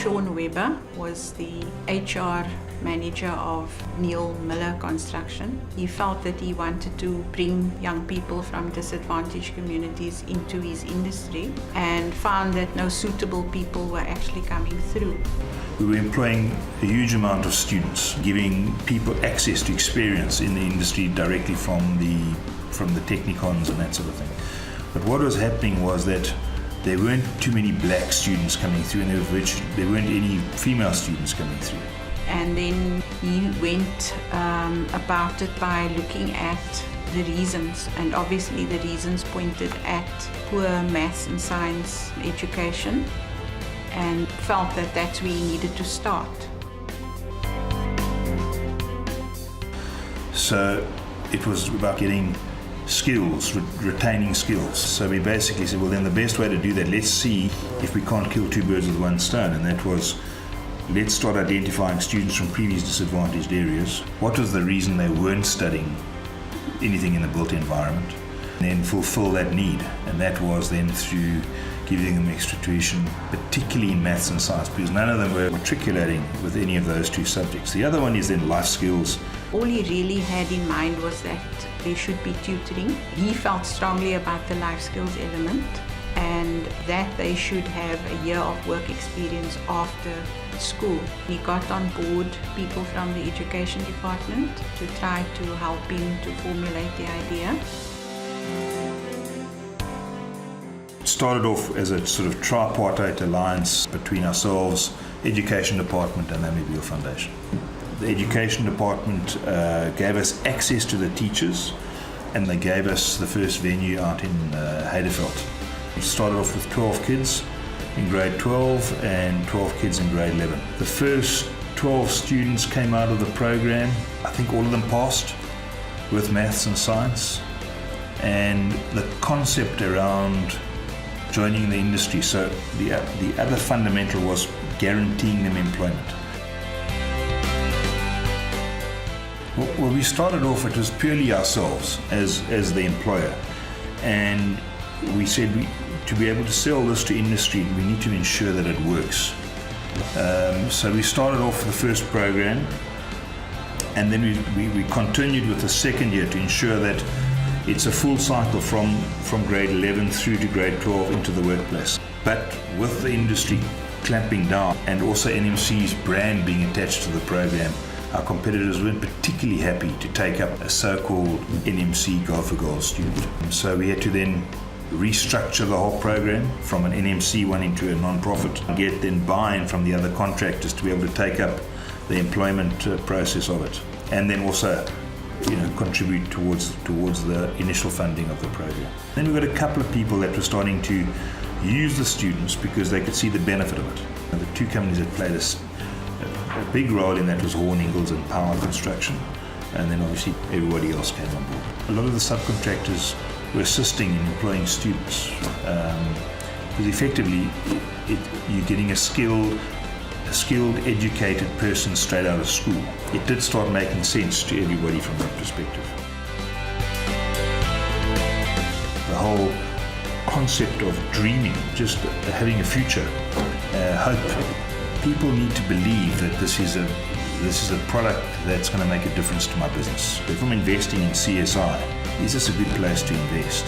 Sean Weber was the HR manager of Neil Miller Construction. He felt that he wanted to bring young people from disadvantaged communities into his industry and found that no suitable people were actually coming through. We were employing a huge amount of students, giving people access to experience in the industry directly from the technicons and that sort of thing. But what was happening was that there weren't too many black students coming through, and there weren't any female students coming through. And then he went about it by looking at the reasons, and obviously the reasons pointed at poor maths and science education, and felt that that's where he needed to start. So it was about getting skills, retaining skills. So we basically said, well, then the best way to do that, let's see if we can't kill two birds with one stone. And that was, let's start identifying students from previous disadvantaged areas. What was the reason they weren't studying anything in the built environment? And then fulfill that need. And that was then through giving them extra tuition, particularly in maths and science, because none of them were matriculating with any of those two subjects. The other one is then life skills. All he really had in mind was that there should be tutoring. He felt strongly about the life skills element, and that they should have a year of work experience after school. He got on board people from the education department to try to help him to formulate the idea. It started off as a sort of tripartite alliance between ourselves, Education Department and the Amibiel Foundation. The Education Department gave us access to the teachers, and they gave us the first venue out in Heideveld. We started off with 12 kids in grade 12 and 12 kids in grade 11. The first 12 students came out of the program. I think all of them passed with maths and science, and the concept around joining the industry. So the other fundamental was guaranteeing them employment. Well, we started off, it was purely ourselves as the employer, and we said to be able to sell this to industry, we need to ensure that it works. So we started off with the first program, and then we continued with the second year to ensure that it's a full cycle from grade 11 through to grade 12 into the workplace. But with the industry clamping down and also NMC's brand being attached to the program, our competitors weren't particularly happy to take up a so-called NMC Goal for Gold student. So we had to then restructure the whole program from an NMC one into a non-profit, get then buy-in from the other contractors to be able to take up the employment process of it, and then also contribute towards the initial funding of the program. Then we got a couple of people that were starting to use the students because they could see the benefit of it. And the two companies that played a big role in that was Horn Ingalls and Power Construction, and then obviously everybody else came on board. A lot of the subcontractors were assisting in employing students because effectively you're getting a skilled, educated person straight out of school. It did start making sense to everybody from that perspective. The whole concept of dreaming, just having a future, hope. People need to believe that this is a product that's going to make a difference to my business. If I'm investing in CSI, is this a good place to invest?